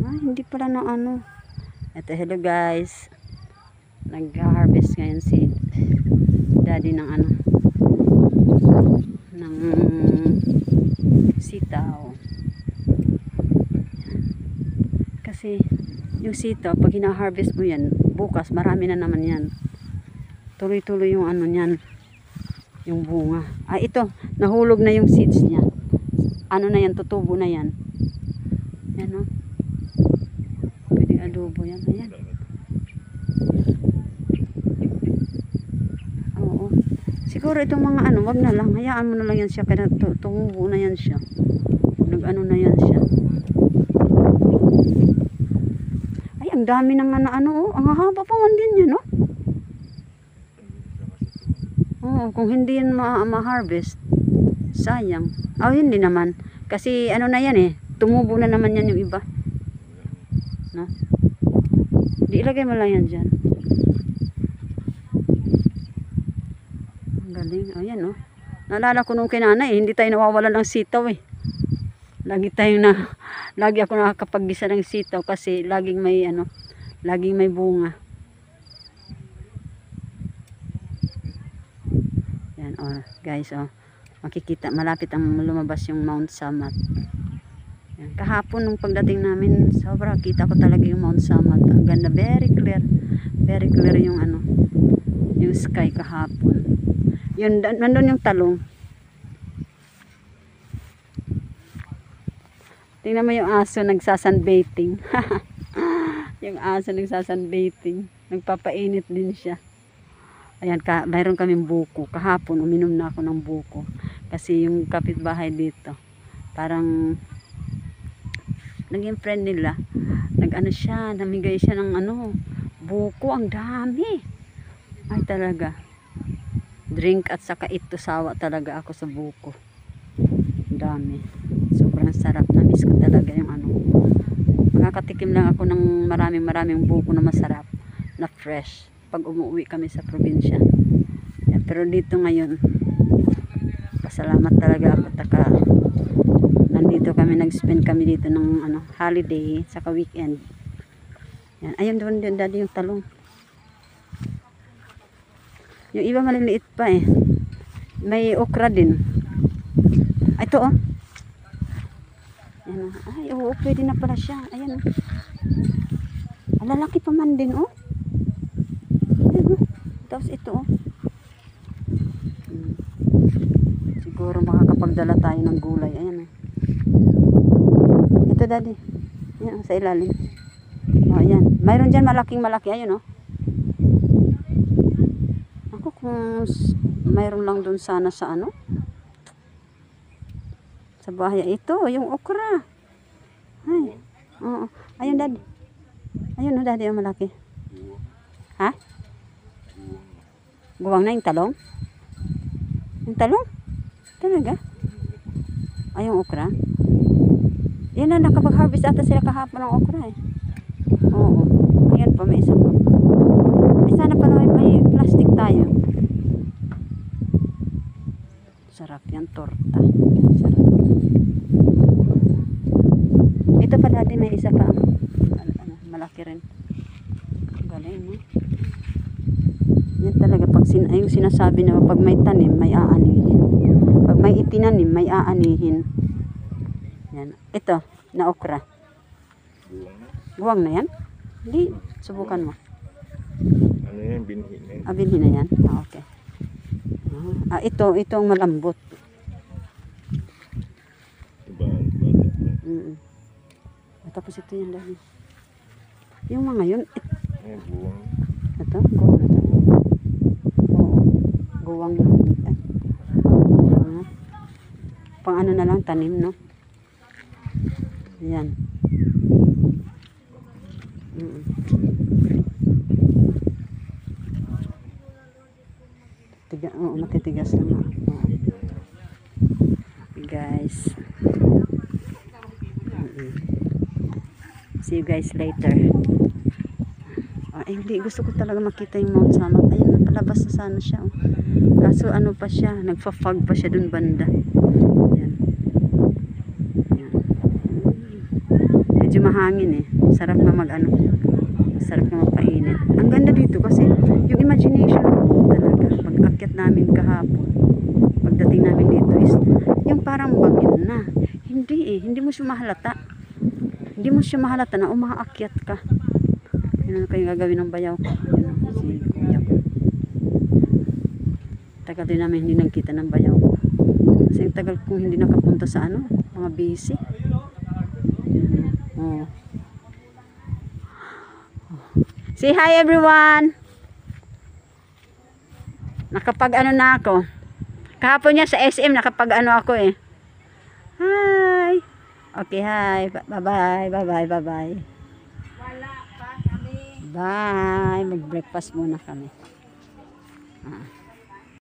Hindi pala na ano. Ito, hello guys. Nag-harvest ngayon si daddy ng ano, ng sitaw. Kasi yung sitaw, pag hina-harvest mo yan, bukas marami na naman yan. Tuloy-tuloy yung ano niyan, yung bunga. Ito, nahulog na yung seeds niya. Ano na yan, tutubo na yan. Yan o. Pwede adobo yan. Ayan. Oo. Siguro itong mga ano, wag na lang. Hayaan mo na lang yan siya. Kaya tumubo na yan siya. Nag-ano na yan siya. Ay, ang dami ng ano. Ang hahaba pa man din yan, no? Oo, kung hindi yan ma-harvest, sayang. Hindi naman. Kasi ano na yan eh. Tumubo na naman yan yung iba. No? Di ilagay mo lang yan dyan. Ang galing. Ayan oh. Naalala ko nung kinana eh. Hindi tayo nawawala ng sitaw eh. Lagi ako nakakapaggisa ng sitaw kasi laging may ano, laging may bunga. Yan oh, guys oh. Makikita malapit ang lumabas yung Mount Samat. Yan. Kahapon nung pagdating namin, sobra kita ko talaga yung Mount Samat. Ang ganda, very clear. Very clear yung ano, yung sky kahapon. Yun, nandun yung talong. Tingnan mo yung aso nagsasunbathing. Yung aso nagsasunbathing. Nagpapainit din siya. Ayan, mayroon kaming buko. Kahapon, uminom na ako ng buko. Kasi yung kapitbahay dito, parang naging friend nila. Nag-ano siya, namigay siya ng ano, buko. Ang dami. Ay talaga. Drink at saka ito sawa talaga ako sa buko. Ang dami. Sobrang sarap. Na-miss ko talaga yung ano. Makakatikim lang ako ng maraming buko na masarap. Na fresh. Pag umuwi kami sa probinsya. Yan, pero dito ngayon, pasalamat talaga ako. Nandito kami, nag-spend kami dito ng ano, holiday, saka weekend. Yan. Ayun doon din daddy yung talong. Yung iba maliliit pa eh. May okra din. Ito oh. Yan, ay, oo, pwede na pala siya. Ayan. Lalaki pa man din oh. Tapos ito oh. Siguro makakapagdala tayo ng gulay. Ayan oh. Ito daddy. Ayan sa ilalim. Ayan. Mayroon dyan malaki. Ayun oh. Ako kung mayroon lang dun sana sa ano. Sa bahay. Ito yung okra. Ay. Oo. Ayun daddy. Ayun oh daddy yung malaki. Ha? Guwang na yung talong? Yung talong? Talaga? Ay, yung okra? Yan na, nakapag-harvest ata sila kahapon ng okra eh. Oo. Ayan pa, may isa pa. Ay, sana pala may plastic tayo. Sarap yan, torta. Sarap. Ito pa dati may isa pa. Malaki rin. Galing, no? Yan talaga pag yung sinasabi na pag may tanim may aanihin. Pag may itinanim may aanihin. Yan. Ito na okra. Guwang na yan? Hindi. Subukan mo. Ano yan? Binhi na yan. Binhi na yan? Okay. Ito ang malambot. Tapos ito yan dahil. Yung mga yun. Buwang. Ito? Guwang na ito. Guwang na. Pang ano na lang, tanim, no? Yan. Matitigas naman. Guys. See you guys later. Hindi, gusto ko talaga makita yung Mount Samat. Ayun, palabas na sana siya. Oh. Kaso ano pa siya, nagfa-fog pa siya dun banda. Yan. Yan. Medyo mahangin eh. Sarap na mag-ano. Sarap na magpainit. Ang ganda dito kasi yung imagination ko talaga. Pag-akyat namin kahapon, pagdating namin dito is yung parang bangin na. Hindi eh. Hindi mo siya mahalata. Hindi mo siya mahalata na umaakyat ka. Yun ang kayo gagawin ng bayaw ko. Yun ang si kuya ko. Tagal din namin hindi nagkita ng bayaw ko. Kasi yung tagal kong hindi nakapunta sa ano, mga busy. Oh. Say hi everyone! Nakapag ano na ako. Kahapon niya sa SM nakapag ano ako eh. Hi! Okay, hi. Bye-bye, bye-bye, bye-bye. Wala pa kami. Bye! Mag-breakfast muna kami. Ah.